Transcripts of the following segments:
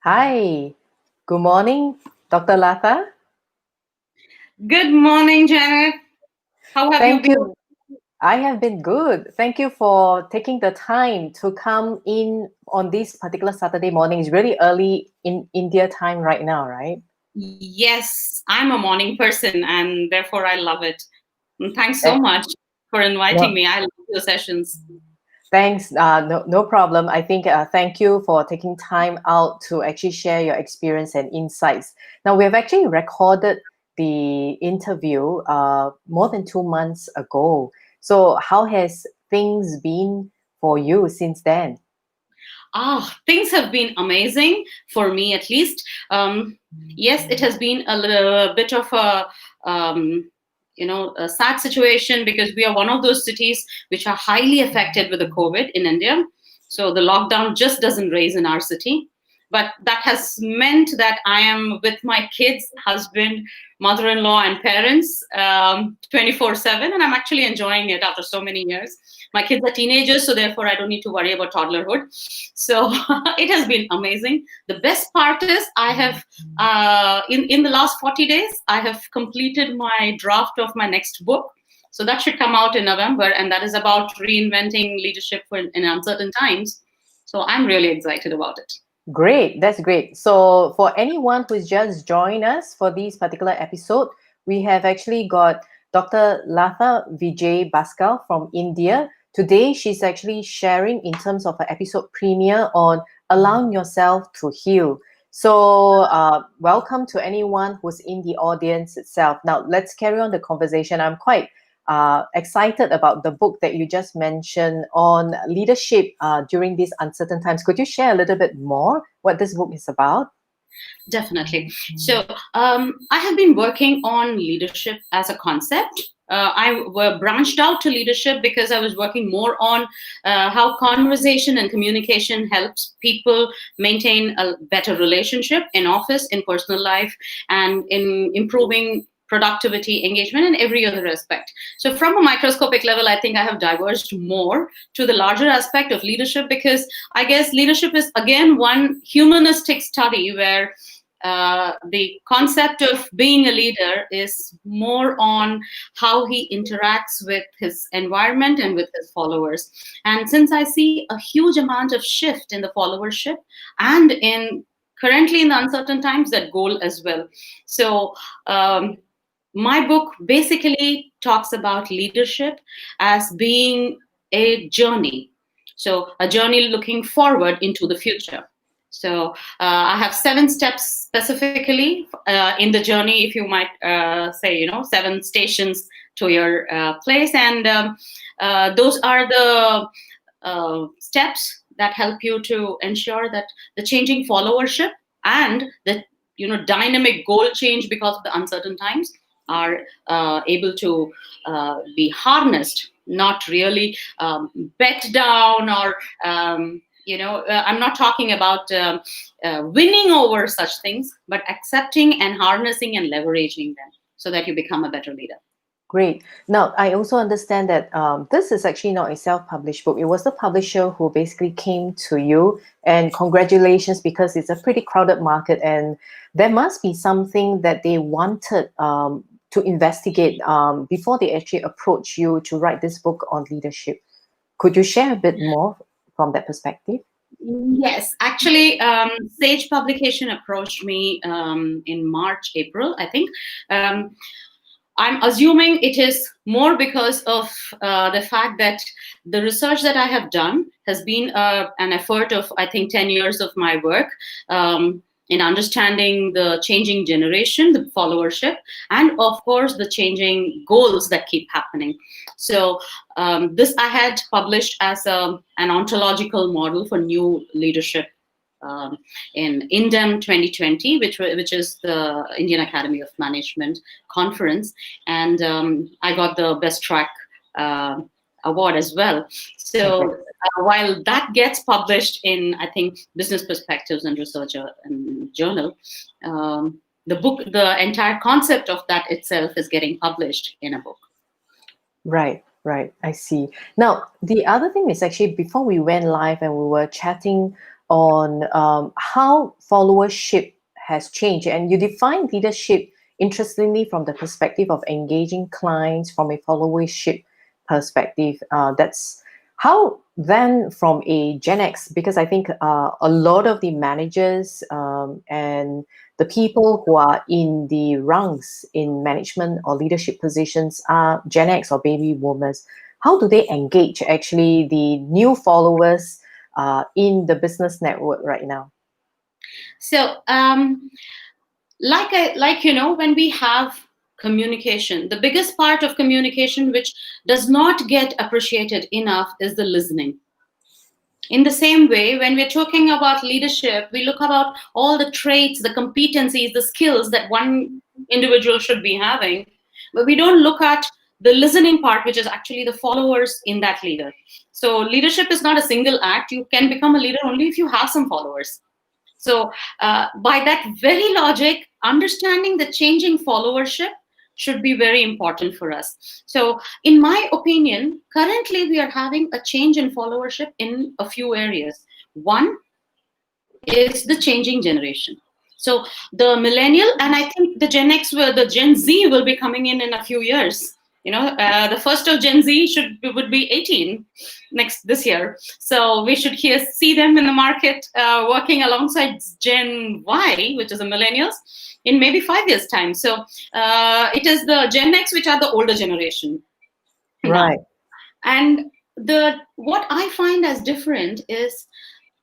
Hi, good morning, Dr. Latha. Good morning, Janet. How have you Thank been? you. I have been good. Thank you for taking the time to come in on this particular Saturday morning. It's really early in India time right now, right? Yes, I'm a morning person and therefore I love it. And thanks Eh, so much for inviting No, me. I love your sessions. thanks. No problem. I think thank you for taking time out to actually share your experience and insights. Now, we have actually recorded the interview more than 2 months ago. So, how has things been for you since then? Things have been amazing for me at least. Yes, it has been a little bit of um, a sad situation because we are one of those cities which are highly affected with the COVID in India. So the lockdown just doesn't raise in our city. But that has meant that I am with my kids, husband, mother-in-law, and parents 24/7, and I'm actually enjoying it after so many years. My kids are teenagers, so therefore I don't need to worry about toddlerhood. So it has been amazing. The best part is I have in the last 40 days I have completed my draft of my next book. So that should come out in November, and that is about reinventing leadership in uncertain times. So I'm really excited about it. Great, that's great. So, for anyone who's just joined us for this particular episode, we have actually got Dr. Latha Vijaybaskar from India. Today, she's actually sharing in terms of an episode premiere on allowing yourself to heal. So, welcome to anyone who's in the audience itself. Now, let's carry on the conversation. I'm quite excited about the book that you just mentioned on leadership during these uncertain times. Could you share a little bit more what this book is about? Definitely. So I have been working on leadership as a concept. I were branched out to leadership because I was working more on how conversation and communication helps people maintain a better relationship in office, in personal life, and in improving productivity, engagement, and every other aspect. So from a microscopic level, I think I have diverged more to the larger aspect of leadership because I guess leadership is again one humanistic study where the concept of being a leader is more on how he interacts with his environment and with his followers. And since I see a huge amount of shift in the followership and in currently in the uncertain times, that goal as well. So my book basically talks about leadership as being a journey. So a journey looking forward into the future. So I have 7 steps specifically in the journey, if you might say, 7 stations to your place. And those are the steps that help you to ensure that the changing followership and the dynamic goal change because of the uncertain times are able to be harnessed, not really bet down or I'm not talking about winning over such things, but accepting and harnessing and leveraging them so that you become a better leader. Great. Now, I also understand that this is actually not a self-published book. It was the publisher who basically came to you, and congratulations, because it's a pretty crowded market, and there must be something that they wanted to investigate before they actually approach you to write this book on leadership. Could you share a bit more from that perspective? Yes, actually, Sage Publication approached me in March, April, I think. I'm assuming it is more because of the fact that the research that I have done has been an effort of, I think, 10 years of my work in understanding the changing generation, the followership, and of course, the changing goals that keep happening. So this I had published as an ontological model for new leadership in INDEM 2020, which is the Indian Academy of Management conference, and I got the best track award as well. So while that gets published in, I think, Business Perspectives and Researcher and Journal, the entire concept of that itself is getting published in a book. Right, right. I see. Now, the other thing is actually before we went live and we were chatting on how followership has changed. And you define leadership, interestingly, from the perspective of engaging clients from a followership perspective. That's how then from a Gen X, because I think a lot of the managers and the people who are in the rungs in management or leadership positions are Gen X or baby boomers. How do they engage actually the new followers in the business network right now? So, when we have communication, the biggest part of communication which does not get appreciated enough is the listening. In the same way, when we're talking about leadership, we look about all the traits, the competencies, the skills that one individual should be having, but we don't look at the listening part, which is actually the followers in that leader. So leadership is not a single act. You can become a leader only if you have some followers. So by that very logic, understanding the changing followership should be very important for us. So in my opinion, currently we are having a change in followership in a few areas. One is the changing generation. So the millennial, and I think the Gen X, the Gen Z will be coming in a few years. The first of Gen Z would be 18 this year. So we should see them in the market working alongside Gen Y, which is the millennials, in maybe 5 years' time. So it is the Gen X, which are the older generation. Right. Now. And what I find as different is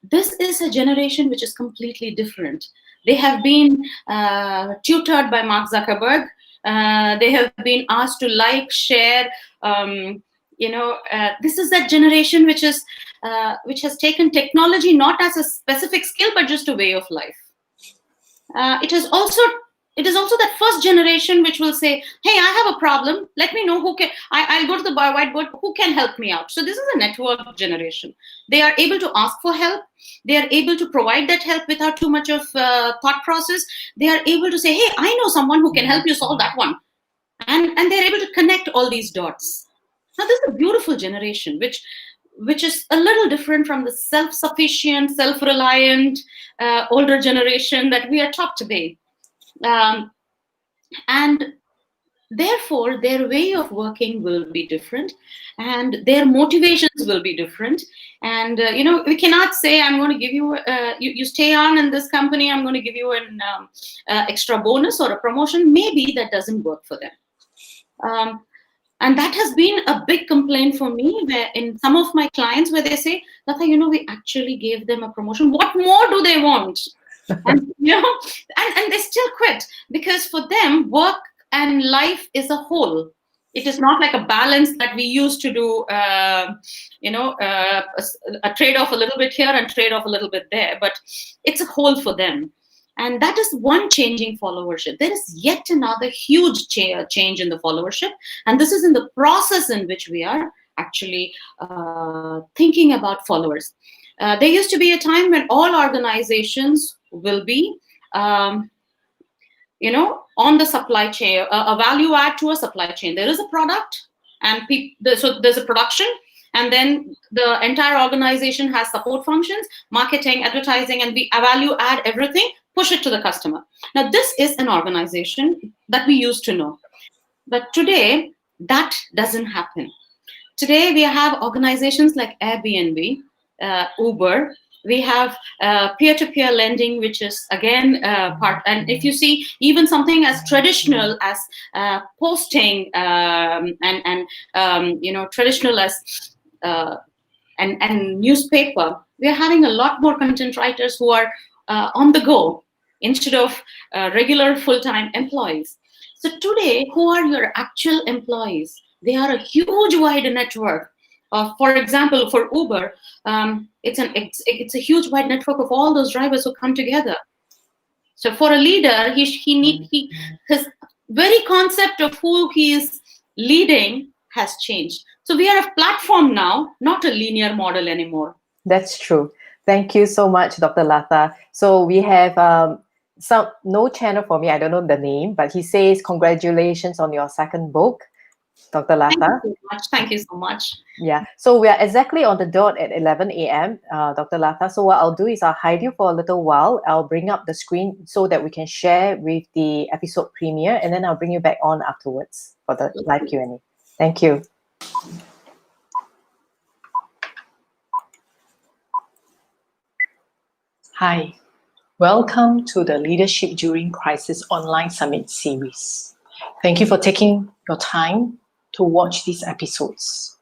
this is a generation which is completely different. They have been tutored by Mark Zuckerberg. They have been asked to like, share. This is that generation which has taken technology not as a specific skill, but just a way of life. It is also that first generation which will say, hey, I have a problem. Let me know who can, I'll go to the whiteboard, who can help me out? So this is a network generation. They are able to ask for help. They are able to provide that help without too much of thought process. They are able to say, hey, I know someone who can help you solve that one. And they're able to connect all these dots. Now, this is a beautiful generation, which is a little different from the self-sufficient, self-reliant, older generation that we are taught today. And therefore, their way of working will be different, and their motivations will be different. And we cannot say, I'm going to give you, you stay on in this company, I'm going to give you an extra bonus or a promotion. Maybe that doesn't work for them. And that has been a big complaint for me, where in some of my clients, where they say, Latha, we actually gave them a promotion. What more do they want? And and they still quit, because for them, work and life is a whole. It is not like a balance that we used to do, a trade-off a little bit here and trade-off a little bit there, but it's a whole for them. And that is one changing followership. There is yet another huge change in the followership. And this is in the process in which we are actually thinking about followers. There used to be a time when all organizations will be, on the supply chain, a value add to a supply chain. There is a product, and so there's a production, and then the entire organization has support functions, marketing, advertising, and we value add everything, push it to the customer. Now, this is an organization that we used to know. But today, that doesn't happen. Today, we have organizations like Airbnb, Uber. We have peer-to-peer lending, which is, again, part. And if you see even something as traditional as posting traditional as and newspaper, we are having a lot more content writers who are on the go instead of regular full-time employees. So today, who are your actual employees? They are a huge wide network. For example, for Uber, it's a huge wide network of all those drivers who come together. So for a leader, his very concept of who he is leading has changed. So we are a platform now, not a linear model anymore. That's true. Thank you so much, Dr. Latha. So we have no channel for me. I don't know the name, but he says, congratulations on your second book. Dr. Thank you Latha. so much. Thank you so much. Yeah, so we are exactly on the dot at 11 a.m., Dr. Latha. So what I'll do is I'll hide you for a little while. I'll bring up the screen so that we can share with the episode premiere, and then I'll bring you back on afterwards for the live Q&A. Thank you. Hi, welcome to the Leadership During Crisis Online Summit series. Thank you for taking your time to watch these episodes.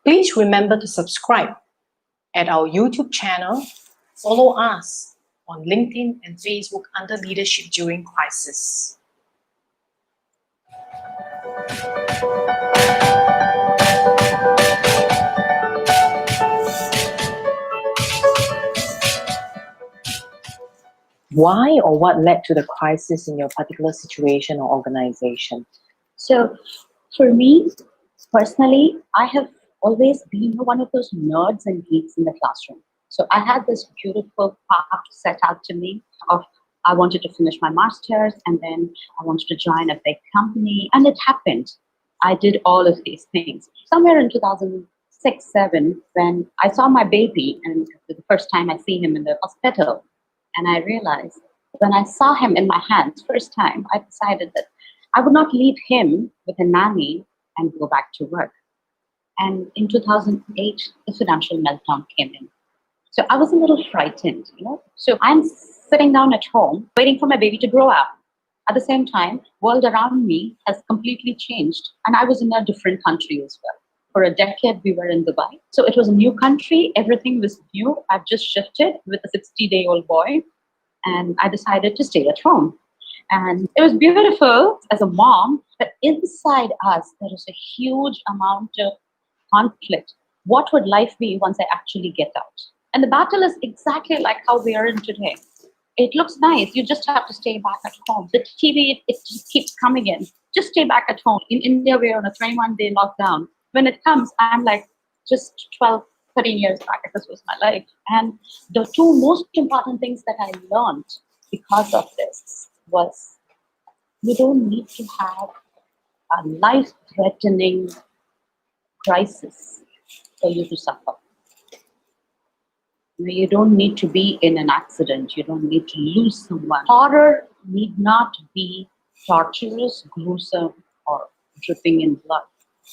Please remember to subscribe at our YouTube channel, follow us on LinkedIn and Facebook under Leadership During Crisis. Why or what led to the crisis in your particular situation or organization? So for me, personally, I have always been one of those nerds and geeks in the classroom. So I had this beautiful path set out to me of I wanted to finish my master's and then I wanted to join a big company. And it happened. I did all of these things. Somewhere in 2006-07, when I saw my baby and the first time I see him in the hospital, and I realized when I saw him in my hands first time, I decided that I would not leave him with a nanny and go back to work. And in 2008, the financial meltdown came in. So I was a little frightened, So I'm sitting down at home, waiting for my baby to grow up. At the same time, world around me has completely changed. And I was in a different country as well. For a decade, we were in Dubai. So it was a new country. Everything was new. I've just shifted with a 60-day-old boy. And I decided to stay at home. And it was beautiful as a mom, but inside us, there is a huge amount of conflict. What would life be once I actually get out? And the battle is exactly like how we are in today. It looks nice. You just have to stay back at home. The TV, it just keeps coming in. Just stay back at home. In India, we're on a 21-day lockdown. When it comes, I'm like just 12, 13 years back. This was my life. And the two most important things that I learned because of this was you don't need to have a life-threatening crisis for you to suffer. You don't need to be in an accident. You don't need to lose someone. Horror need not be torturous, gruesome, or dripping in blood.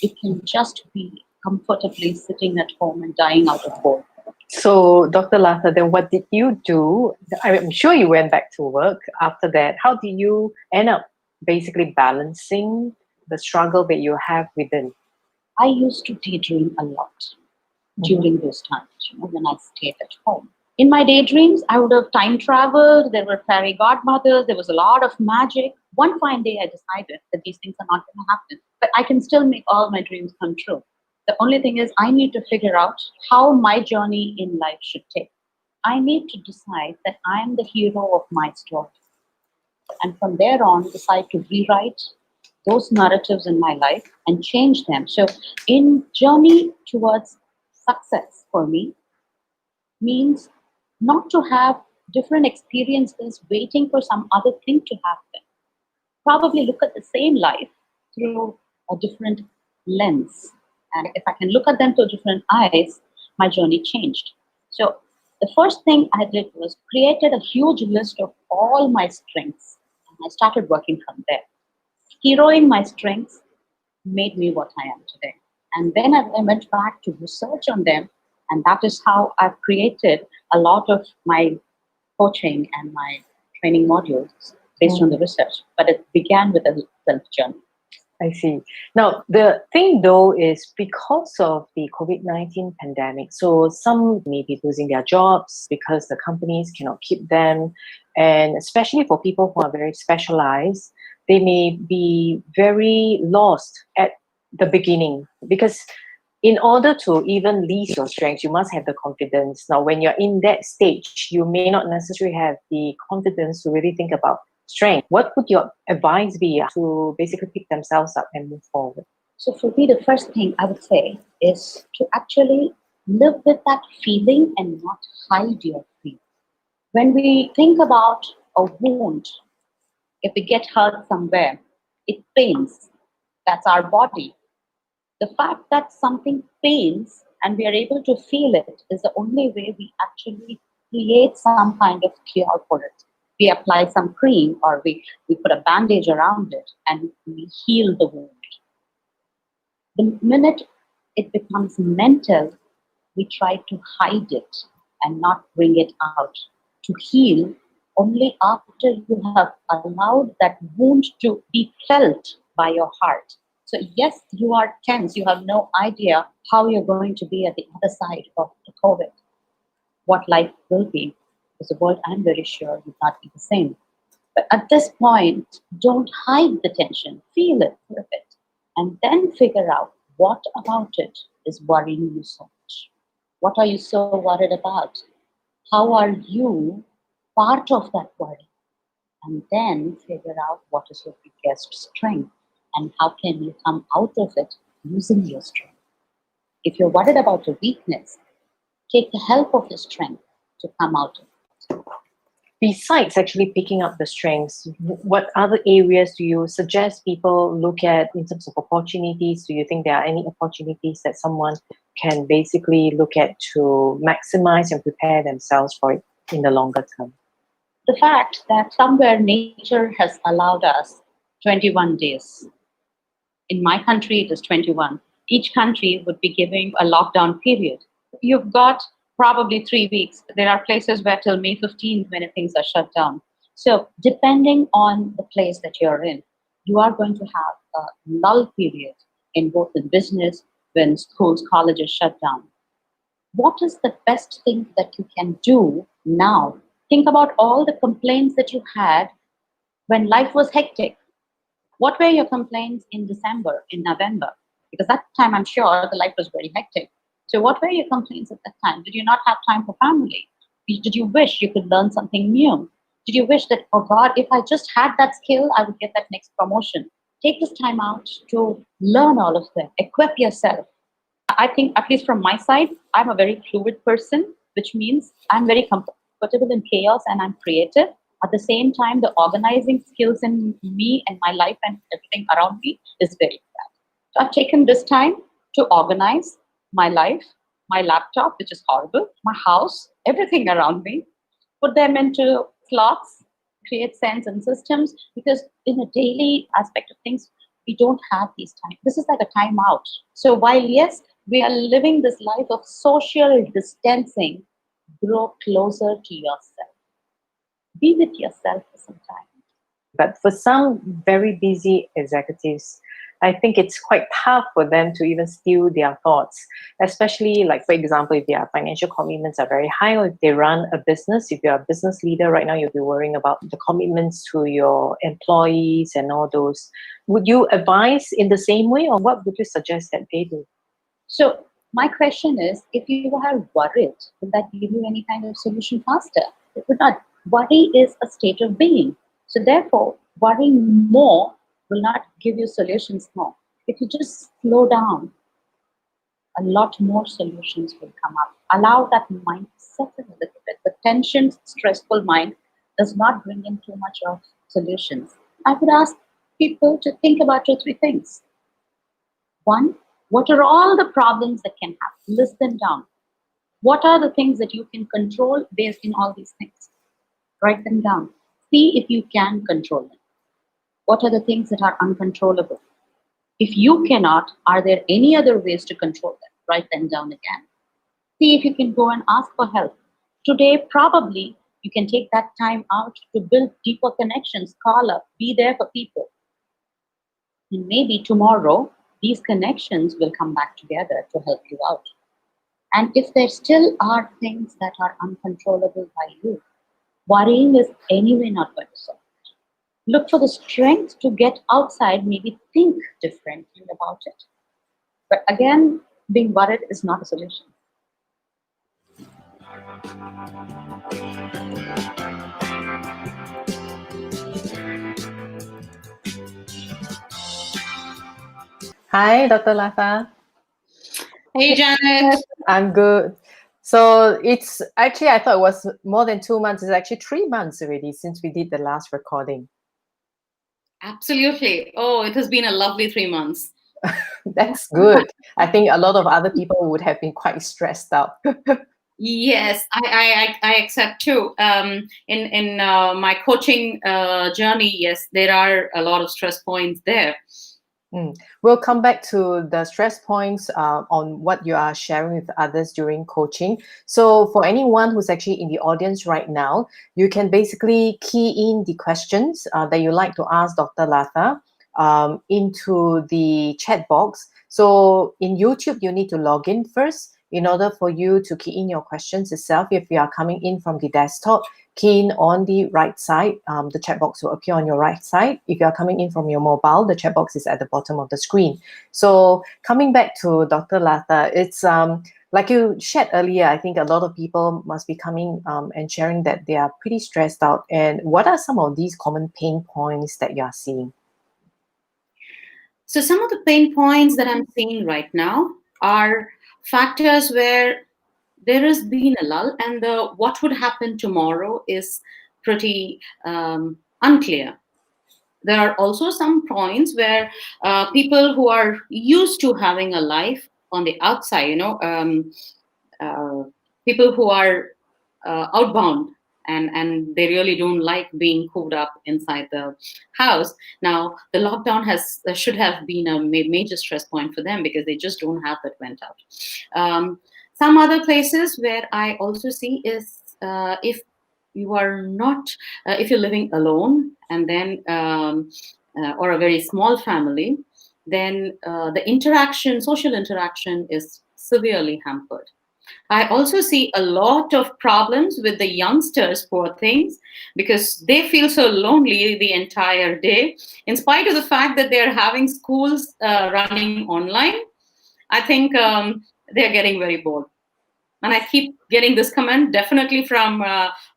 It can just be comfortably sitting at home and dying out of cold. So, Dr. Latha, then what did you do? I'm sure you went back to work after that. How did you end up basically balancing the struggle that you have within? I used to daydream a lot during those times, when I stayed at home. In my daydreams, I would have time traveled. There were fairy godmothers. There was a lot of magic. One fine day, I decided that these things are not going to happen, but I can still make all my dreams come true. The only thing is I need to figure out how my journey in life should take. I need to decide that I am the hero of my story. And from there on, decide to rewrite those narratives in my life and change them. So in journey towards success for me means not to have different experiences waiting for some other thing to happen. Probably look at the same life through a different lens. And if I can look at them through different eyes, my journey changed. So the first thing I did was created a huge list of all my strengths. And I started working from there. Heroing my strengths made me what I am today. And then I went back to research on them. And that is how I've created a lot of my coaching and my training modules based on the research. But it began with a self-journey. I see. Now, the thing though is because of the COVID-19 pandemic, so some may be losing their jobs because the companies cannot keep them. And especially for people who are very specialized, they may be very lost at the beginning because in order to even lease your strengths, you must have the confidence. Now, when you're in that stage, you may not necessarily have the confidence to really think about strength. What would your advice be to basically pick themselves up and move forward? So for me, the first thing I would say is to actually live with that feeling and not hide your feeling. When we think about a wound, if we get hurt somewhere, it pains. That's our body. The fact that something pains and we are able to feel it is the only way we actually create some kind of cure for it. We apply some cream or we put a bandage around it and we heal the wound. The minute it becomes mental, we try to hide it and not bring it out. To heal only after you have allowed that wound to be felt by your heart. So yes, you are tense. You have no idea how you're going to be at the other side of the COVID, what life will be. Because the world, I'm very sure, will not be the same. But at this point, don't hide the tension. Feel it for a bit. And then figure out what about it is worrying you so much. What are you so worried about? How are you part of that worry? And then figure out what is your biggest strength and how can you come out of it using your strength. If you're worried about your weakness, take the help of your strength to come out of it. Besides actually picking up the strengths, what other areas do you suggest people look at in terms of opportunities? Do you think there are any opportunities that someone can basically look at to maximize and prepare themselves for it in the longer term? The fact that somewhere nature has allowed us 21 days. In my country, it is 21. Each country would be giving a lockdown period. You've got probably 3 weeks. There are places where till May 15th, many things are shut down. So depending on the place that you're in, you are going to have a lull period in both the business, when schools, colleges shut down. What is the best thing that you can do now? Think about all the complaints that you had when life was hectic. What were your complaints in December, in November? Because that time I'm sure the life was very hectic. So what were your complaints at that time? Did you not have time for family? Did you wish you could learn something new? Did you wish that, oh God, if I just had that skill, I would get that next promotion? Take this time out to learn all of them, equip yourself. I think, at least from my side, I'm a very fluid person, which means I'm very comfortable in chaos and I'm creative. At the same time, the organizing skills in me and my life and everything around me is very bad. So I've taken this time to organize my life, my laptop, which is horrible, my house, everything around me, put them into slots, create sense and systems, because in a daily aspect of things, we don't have these times. This is like a time out. So while, yes, we are living this life of social distancing, grow closer to yourself. Be with yourself for some time. But for some very busy executives, I think it's quite tough for them to even steal their thoughts, especially like, for example, if their financial commitments are very high, or if they run a business. If you're a business leader right now, you'll be worrying about the commitments to your employees and all those. Would you advise in the same way, or what would you suggest that they do? So my question is, if you are worried, will that give you any kind of solution faster? It would not. Worry is a state of being. So therefore, worrying more will not give you solutions more. If you just slow down, a lot more solutions will come up. Allow that mind to settle a little bit. The tensioned, stressful mind does not bring in too much of solutions. I would ask people to think about 2 or 3 things. One, what are all the problems that can happen? List them down. What are the things that you can control based on all these things? Write them down. See if you can control them. What are the things that are uncontrollable? If you cannot, are there any other ways to control them? Write them down again. See if you can go and ask for help. Today, probably, you can take that time out to build deeper connections, call up, be there for people. And maybe tomorrow, these connections will come back together to help you out. And if there still are things that are uncontrollable by you, worrying is anyway not going to solve it. Look for the strength to get outside, maybe think differently about it. But again, being worried is not a solution. Hi, Dr. Latha. Hey, Janet. I'm good. So it's actually, I thought it was more than 2 months. It's actually 3 months already since we did the last recording. Absolutely. Oh, it has been a lovely 3 months. That's good. I think a lot of other people would have been quite stressed out. Yes, I accept too. In my coaching journey, yes, there are a lot of stress points there. We'll come back to the stress points on what you are sharing with others during coaching. So for anyone who's actually in the audience right now, you can basically key in the questions that you like to ask Dr. Latha into the chat box. So in YouTube, you need to log in first in order for you to key in your questions itself. If you are coming in from the desktop, key in on the right side. The chat box will appear on your right side. If you are coming in from your mobile, the chat box is at the bottom of the screen. So coming back to Dr. Latha, it's like you shared earlier, I think a lot of people must be coming and sharing that they are pretty stressed out. And what are some of these common pain points that you are seeing? So some of the pain points that I'm seeing right now are factors where there has been a lull, and what would happen tomorrow is pretty unclear. There are also some points where people who are used to having a life on the outside, people who are outbound, and they really don't like being cooped up inside the house. Now, the lockdown should have been a major stress point for them because they just don't have that went out. Some other places where I also see is if you are not, if you're living alone, and then or a very small family, then the social interaction is severely hampered. I also see a lot of problems with the youngsters, poor things, because they feel so lonely the entire day. In spite of the fact that they're having schools running online, I think they're getting very bored. And I keep getting this comment definitely from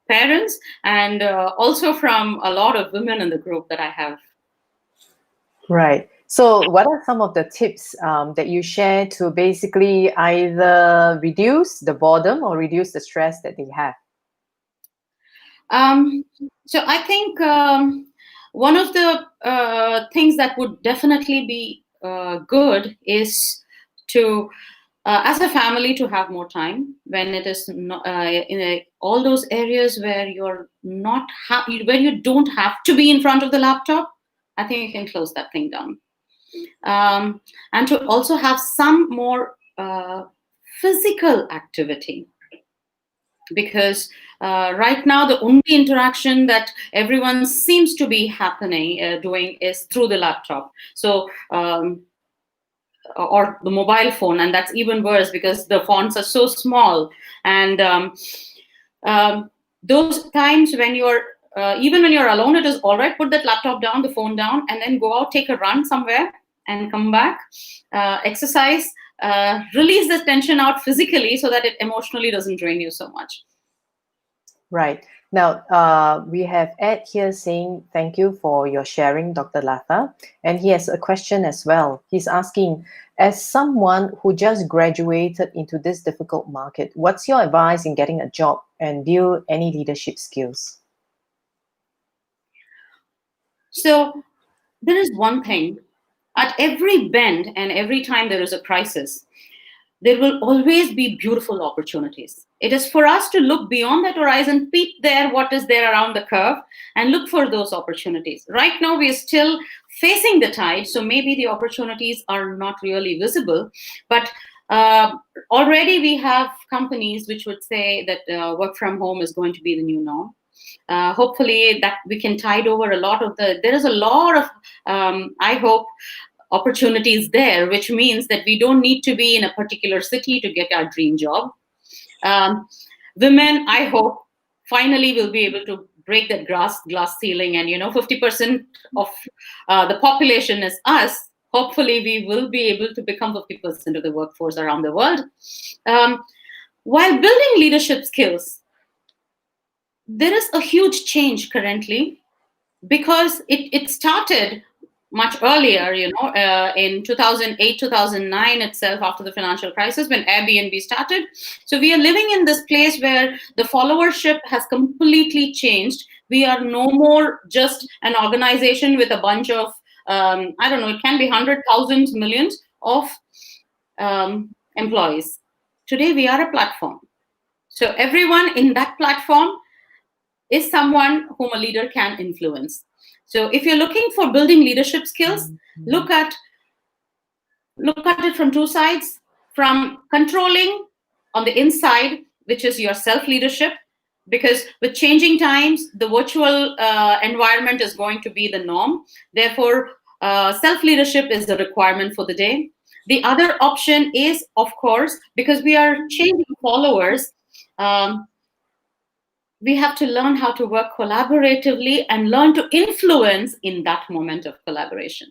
parents and also from a lot of women in the group that I have. Right. So what are some of the tips that you share to basically either reduce the boredom or reduce the stress that they have? So I think one of the things that would definitely be good is to, as a family, to have more time when it is not, all those areas where you're not where you don't have to be in front of the laptop. I think you can close that thing down. And to also have some more physical activity, because right now the only interaction that everyone seems to be doing is through the laptop, so or the mobile phone, and that's even worse because the fonts are so small. And those times when you're even when you're alone, it is all right, put that laptop down, the phone down, and then go out, take a run somewhere and come back, exercise, release the tension out physically so that it emotionally doesn't drain you so much. Right. Now, we have Ed here saying, thank you for your sharing, Dr. Latha. And he has a question as well. He's asking, as someone who just graduated into this difficult market, what's your advice in getting a job and build any leadership skills? So there is one thing. At every bend and every time there is a crisis, there will always be beautiful opportunities. It is for us to look beyond that horizon, peep there, what is there around the curve, and look for those opportunities. Right now, we are still facing the tide, so maybe the opportunities are not really visible. But already we have companies which would say that work from home is going to be the new norm. Hopefully that we can tide over a lot of there is a lot of, I hope, opportunities there, which means that we don't need to be in a particular city to get our dream job. Women, I hope, finally will be able to break that glass ceiling, and 50% of the population is us. Hopefully we will be able to become 50% of the workforce around the world. While building leadership skills, there is a huge change currently, because it started much earlier, in 2008, 2009 itself, after the financial crisis, when Airbnb started. So we are living in this place where the followership has completely changed. We are no more just an organization with a bunch of I don't know, it can be 100,000 millions of employees. Today, we are a platform. So everyone in that platform is someone whom a leader can influence. So if you're looking for building leadership skills, look at it from two sides: from controlling on the inside, which is your self-leadership, because with changing times, the virtual environment is going to be the norm. Therefore, self-leadership is the requirement for the day. The other option is, of course, because we are changing followers, we have to learn how to work collaboratively and learn to influence in that moment of collaboration.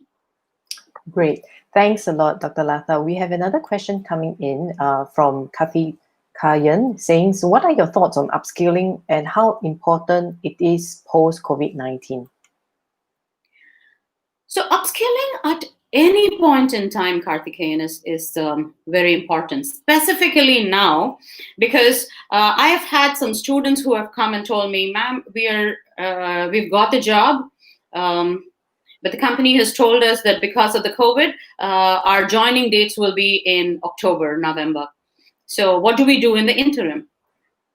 Great. Thanks a lot, Dr. Latha. We have another question coming in from Kathy Kayan saying, so what are your thoughts on upskilling and how important it is post-COVID-19? So upskilling at any point in time, Karthikeyan, is very important, specifically now, because I have had some students who have come and told me, ma'am, we've got the job, but the company has told us that because of the COVID, our joining dates will be in October, November. So what do we do in the interim?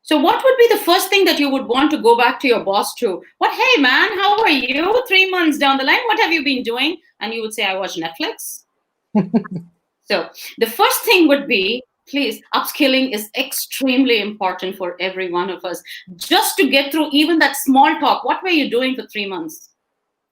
So what would be the first thing that you would want to go back to your boss to? What, hey man, how are you? 3 months down the line, what have you been doing? And you would say, I watch Netflix. So the first thing would be, please, upskilling is extremely important for every one of us. Just to get through even that small talk, what were you doing for 3 months?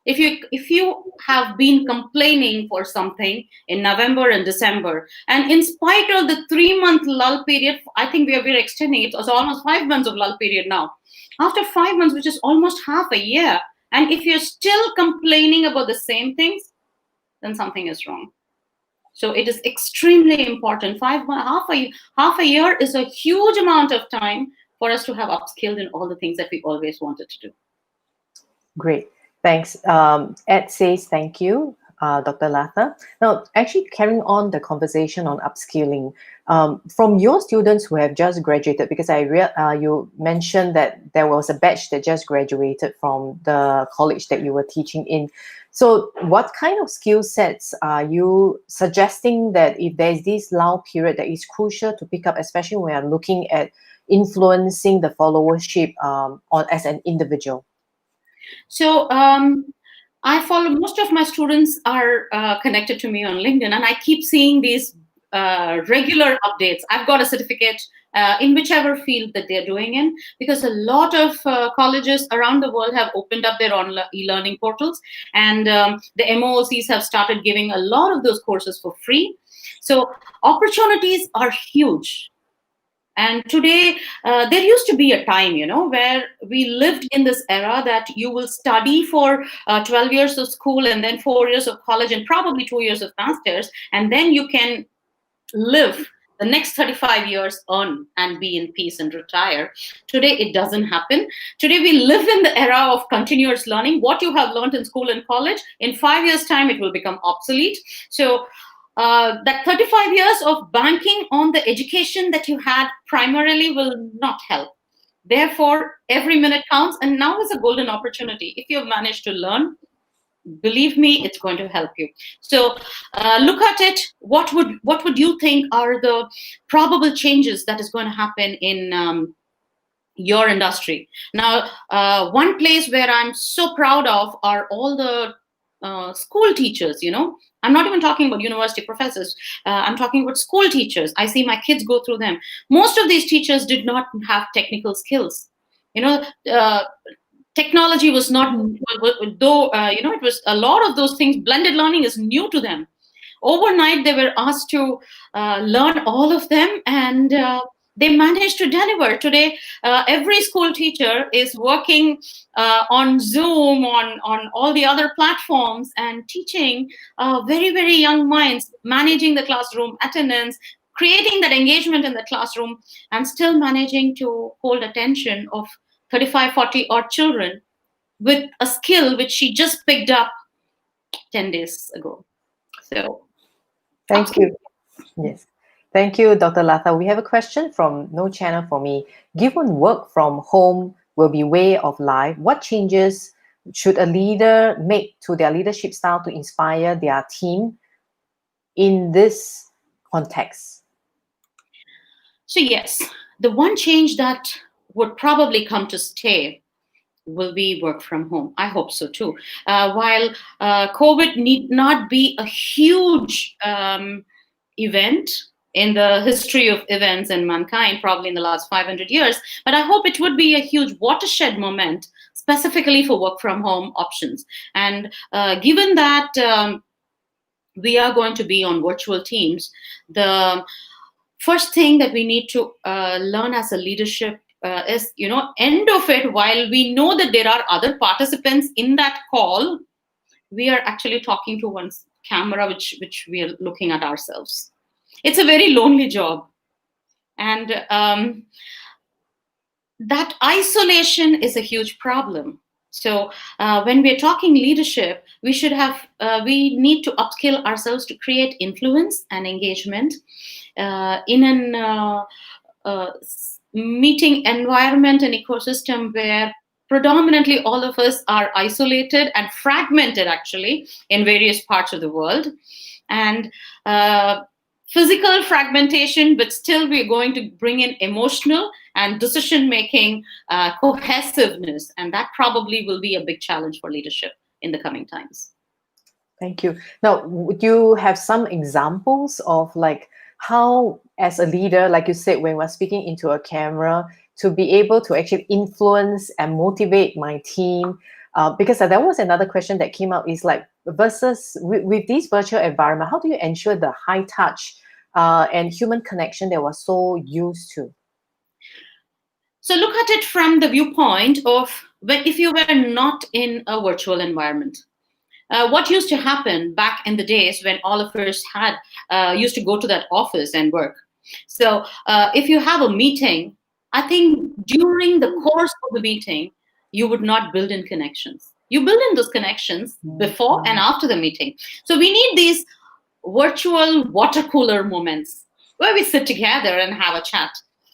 If you have been complaining for something in November and December, and in spite of the 3-month lull period, I think we're extending it. It's almost 5 months of lull period now. After 5 months, which is almost half a year, and if you're still complaining about the same things, then something is wrong. So it is extremely important. Half a year is a huge amount of time for us to have upskilled in all the things that we always wanted to do. Great. Thanks. Ed says thank you, Dr. Latha. Now, actually carrying on the conversation on upskilling, from your students who have just graduated, because you mentioned that there was a batch that just graduated from the college that you were teaching in. So what kind of skill sets are you suggesting that if there's this lull period that is crucial to pick up, especially when we're looking at influencing the followership as an individual? So I follow, most of my students are connected to me on LinkedIn, and I keep seeing these regular updates. I've got a certificate in whichever field that they're doing in, because a lot of colleges around the world have opened up their own e-learning portals, and the MOOCs have started giving a lot of those courses for free. So opportunities are huge. And today, there used to be a time, where we lived in this era that you will study for 12 years of school and then 4 years of college and probably 2 years of masters, and then you can live the next 35 years on and be in peace and retire. Today, it doesn't happen. Today, we live in the era of continuous learning. What you have learned in school and college, in 5 years' time, it will become obsolete. So that 35 years of banking on the education that you had primarily will not help. Therefore, every minute counts, and now is a golden opportunity. If you've managed to learn, believe me, it's going to help you. So look at it. What would you think are the probable changes that is going to happen in your industry? Now, one place where I'm so proud of are all the school teachers, I'm not even talking about university professors. I'm talking about school teachers. I see my kids go through them. Most of these teachers did not have technical skills. Technology was not, though, it was a lot of those things. Blended learning is new to them. Overnight, they were asked to learn all of them, and they managed to deliver. Today, every school teacher is working on Zoom, on all the other platforms, and teaching very, very young minds, managing the classroom attendance, creating that engagement in the classroom, and still managing to hold attention of 35, 40 odd children with a skill which she just picked up 10 days ago. So, thank you. Yes. Thank you, Dr. Latha. We have a question from No Channel for Me. Given work from home will be way of life, what changes should a leader make to their leadership style to inspire their team in this context? So yes, the one change that would probably come to stay will be work from home. I hope so too. While COVID need not be a huge event in the history of events in mankind, probably in the last 500 years, but I hope it would be a huge watershed moment specifically for work from home options. And given that we are going to be on virtual teams, the first thing that we need to learn as a leadership is, end of it, while we know that there are other participants in that call, we are actually talking to one camera, which we are looking at ourselves. It's a very lonely job. And that isolation is a huge problem. So when we're talking leadership, we need to upskill ourselves to create influence and engagement in an meeting environment and ecosystem where predominantly all of us are isolated and fragmented actually in various parts of the world. And physical fragmentation, but still we're going to bring in emotional and decision-making cohesiveness. And that probably will be a big challenge for leadership in the coming times. Thank you. Now, would you have some examples of like how, as a leader, like you said, when we're speaking into a camera, to be able to actually influence and motivate my team? Because there was another question that came out is like, versus with this virtual environment, how do you ensure the high touch and human connection that we're so used to? So look at it from the viewpoint of if you were not in a virtual environment. What used to happen back in the days when all of us used to go to that office and work. So if you have a meeting, I think during the course of the meeting, you would not build in connections. You build in those connections before and after the meeting. So we need these virtual water cooler moments where we sit together and have a chat,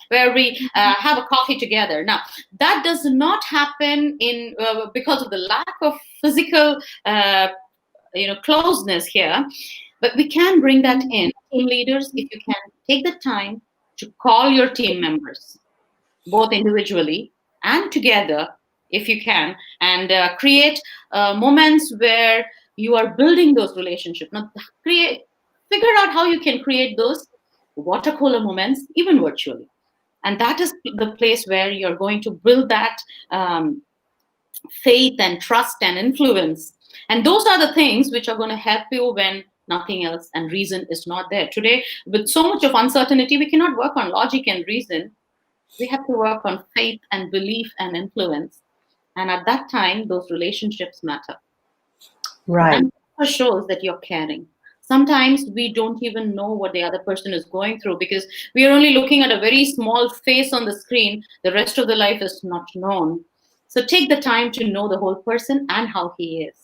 where we have a coffee together. Now, that does not happen because of the lack of physical closeness here, but we can bring that in. Team leaders, if you can take the time to call your team members, both individually and together, if you can, and create moments where you are building those relationships. Now, figure out how you can create those water cooler moments, even virtually. And that is the place where you're going to build that faith and trust and influence. And those are the things which are going to help you when nothing else and reason is not there. Today, with so much of uncertainty, we cannot work on logic and reason. We have to work on faith and belief and influence. And at that time, those relationships matter. Right. And it shows that you're caring. Sometimes we don't even know what the other person is going through because we are only looking at a very small face on the screen. The rest of the life is not known. So take the time to know the whole person and how he is.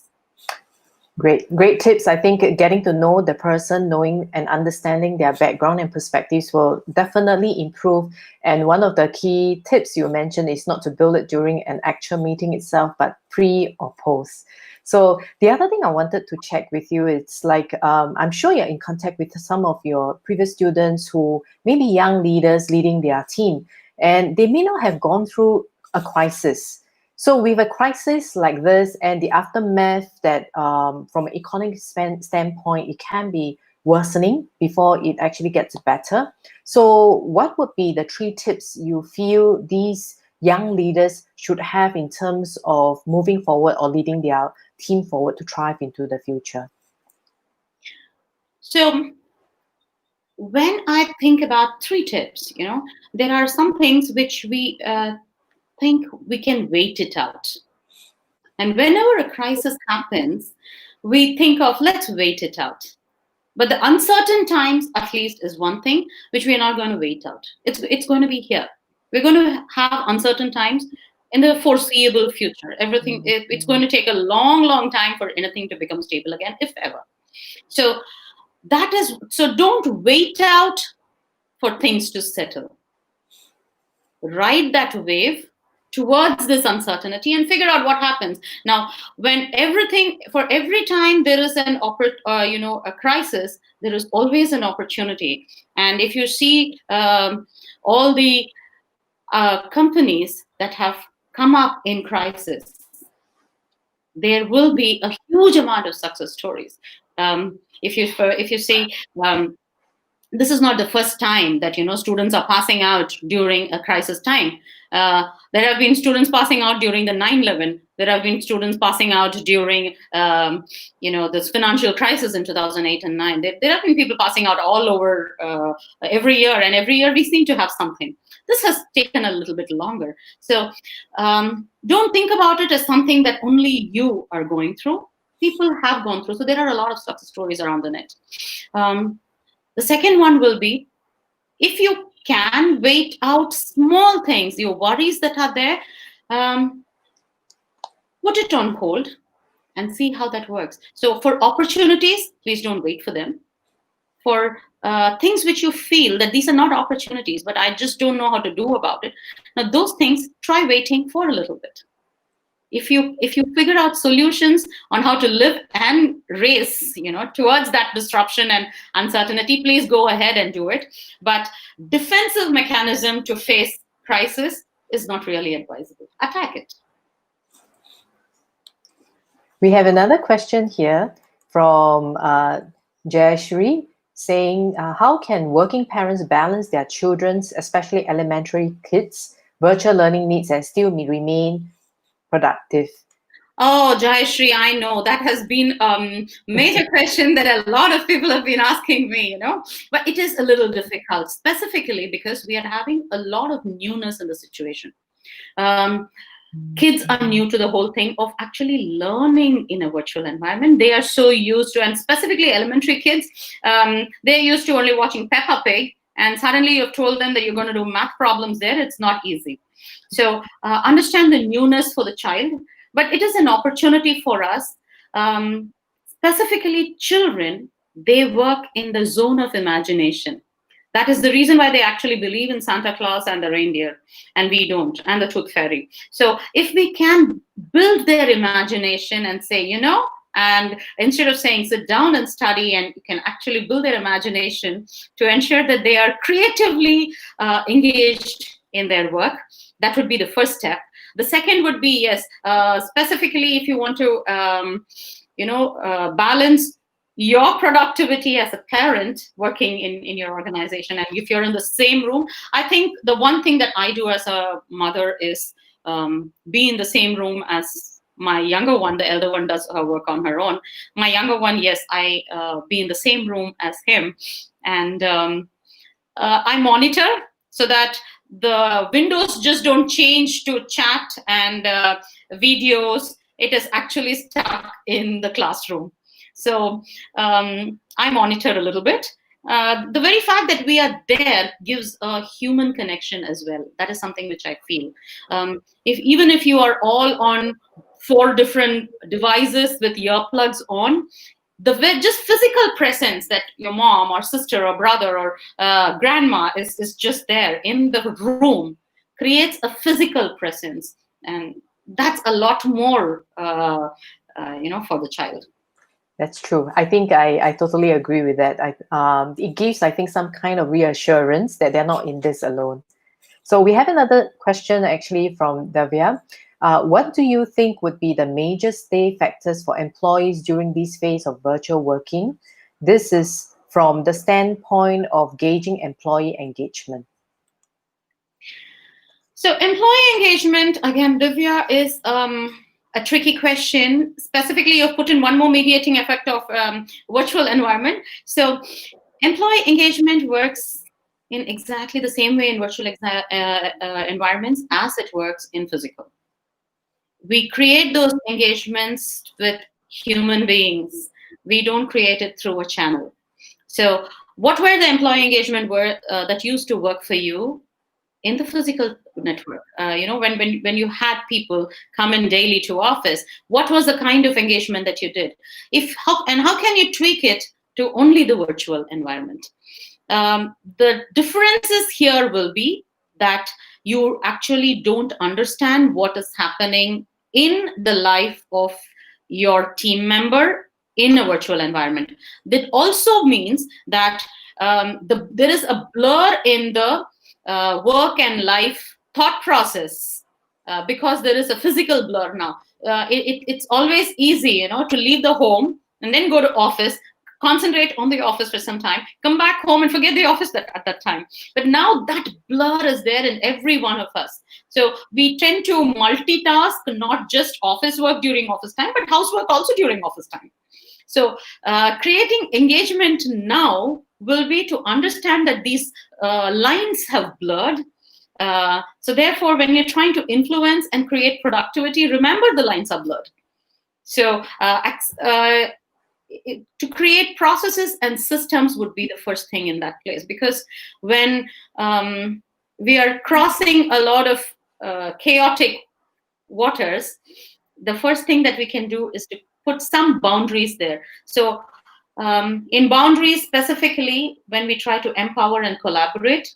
Great tips. I think getting to know the person, knowing and understanding their background and perspectives will definitely improve. And one of the key tips you mentioned is not to build it during an actual meeting itself, but pre or post. So the other thing I wanted to check with you is like, I'm sure you're in contact with some of your previous students who may be young leaders leading their team, and they may not have gone through a crisis. So with a crisis like this and the aftermath that from an economic standpoint, it can be worsening before it actually gets better. So what would be the 3 tips you feel these young leaders should have in terms of moving forward or leading their team forward to thrive into the future? So when I think about 3 tips, there are some things which we think we can wait it out. And whenever a crisis happens, we think of let's wait it out. But the uncertain times, at least, is one thing which we are not going to wait out. It's going to be here. We're going to have uncertain times in the foreseeable future. It's going to take a long, long time for anything to become stable again, if ever. So don't wait out for things to settle. Ride that wave towards this uncertainty and figure out what happens. Now, for every time there is a crisis, there is always an opportunity. And if you see all the companies that have come up in crisis, there will be a huge amount of success stories. If you say, this is not the first time that students are passing out during a crisis time. There have been students passing out during the 9/11. There have been students passing out during this financial crisis in 2008 and 9. There have been people passing out all over every year, and every year we seem to have something. This has taken a little bit longer. So don't think about it as something that only you are going through. People have gone through. So there are a lot of success stories around the net. The second one will be, if you can wait out small things, your worries that are there, put it on hold and see how that works. So for opportunities, please don't wait for them. For things which you feel that these are not opportunities, but I just don't know how to do about it. Now, those things, try waiting for a little bit. If you figure out solutions on how to live and race, towards that disruption and uncertainty, please go ahead and do it. But defensive mechanism to face crisis is not really advisable. Attack it. We have another question here from Jayashri saying, how can working parents balance their children's, especially elementary kids, virtual learning needs and still remain productive? Oh, Jayashri, I know that has been a major question that a lot of people have been asking me, but it is a little difficult, specifically because we are having a lot of newness in the situation. Kids are new to the whole thing of actually learning in a virtual environment. They are so used to, and specifically elementary kids, they're used to only watching Peppa Pig, and suddenly you've told them that you're going to do math problems there. It's not easy. So understand the newness for the child, but it is an opportunity for us. Specifically children, they work in the zone of imagination. That is the reason why they actually believe in Santa Claus and the reindeer, and we don't, and the tooth fairy. So if we can build their imagination and say, and instead of saying sit down and study, and you can actually build their imagination to ensure that they are creatively engaged in their work, that would be the first step. The second would be, yes, specifically if you want to, balance your productivity as a parent working in your organization, and if you're in the same room, I think the one thing that I do as a mother is be in the same room as my younger one. The elder one does her work on her own. My younger one, yes, I be in the same room as him, and I monitor so that the windows just don't change to chat and videos. It is actually stuck in the classroom. So I monitor a little bit. The very fact that we are there gives a human connection as well. That is something which I feel. Even if you are all on 4 different devices with earplugs on, just physical presence that your mom or sister or brother or grandma is just there in the room creates a physical presence, and that's a lot more for the child. That's true. I think I totally agree with that. It gives, I think, some kind of reassurance that they're not in this alone. So we have another question actually from Davya. What do you think would be the major stay factors for employees during this phase of virtual working? This is from the standpoint of gauging employee engagement. So employee engagement, again, Divya, is a tricky question. Specifically, you've put in one more mediating effect of virtual environment. So employee engagement works in exactly the same way in virtual environments as it works in physical. We create those engagements with human beings. We don't create it through a channel. So what were the employee engagement that used to work for you in the physical network? When you had people come in daily to office, what was the kind of engagement that you did? How can you tweak it to only the virtual environment? The differences here will be that you actually don't understand what is happening in the life of your team member in a virtual environment. That also means that there is a blur in the work and life thought process, because there is a physical blur now. It's always easy, to leave the home and then go to office, concentrate on the office for some time, come back home and forget the office at that time. But now that blur is there in every one of us. So we tend to multitask, not just office work during office time, but housework also during office time. So creating engagement now will be to understand that these lines have blurred. So therefore, when you're trying to influence and create productivity, remember the lines are blurred. So to create processes and systems would be the first thing in that place, because when we are crossing a lot of chaotic waters, the first thing that we can do is to put some boundaries there. So in boundaries specifically, when we try to empower and collaborate,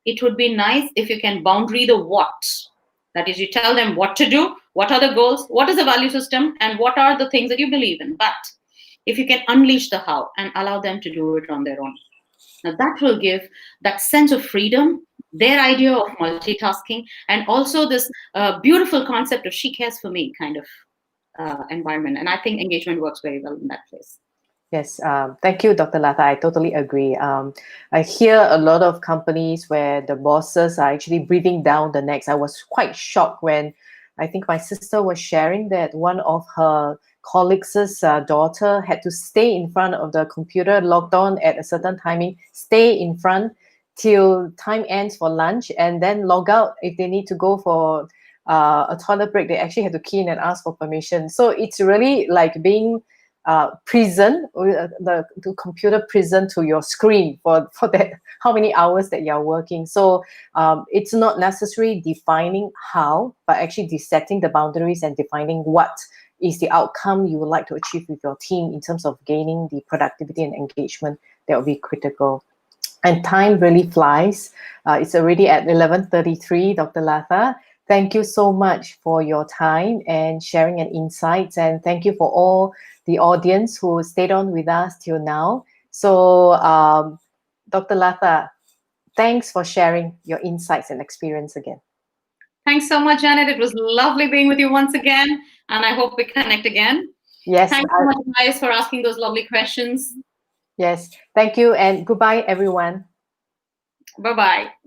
it would be nice if you can boundary the what. That is, you tell them what to do, what are the goals, what is the value system, and what are the things that you believe in. But if you can unleash the how and allow them to do it on their own, now that will give that sense of freedom, their idea of multitasking, and also this beautiful concept of she cares for me kind of environment. And I think engagement works very well in that place. Yes, thank you, Dr. Latha. I totally agree. I hear a lot of companies where the bosses are actually breathing down the necks. I was quite shocked when I think my sister was sharing that one of her colleagues' daughter had to stay in front of the computer, logged on at a certain timing, stay in front till time ends for lunch, and then log out if they need to go for a toilet break. They actually have to key in and ask for permission. So it's really like being prison, the computer prison to your screen for that how many hours that you're working. So it's not necessarily defining how, but actually setting the boundaries and defining what is the outcome you would like to achieve with your team in terms of gaining the productivity and engagement that will be critical. And time really flies. It's already at 11:33, Dr. Latha. Thank you so much for your time and sharing and insights. And thank you for all the audience who stayed on with us till now. So, Dr. Latha, thanks for sharing your insights and experience again. Thanks so much, Janet. It was lovely being with you once again. And I hope we connect again. Yes. Thanks so much, guys, for asking those lovely questions. Yes. Thank you. And goodbye, everyone. Bye-bye.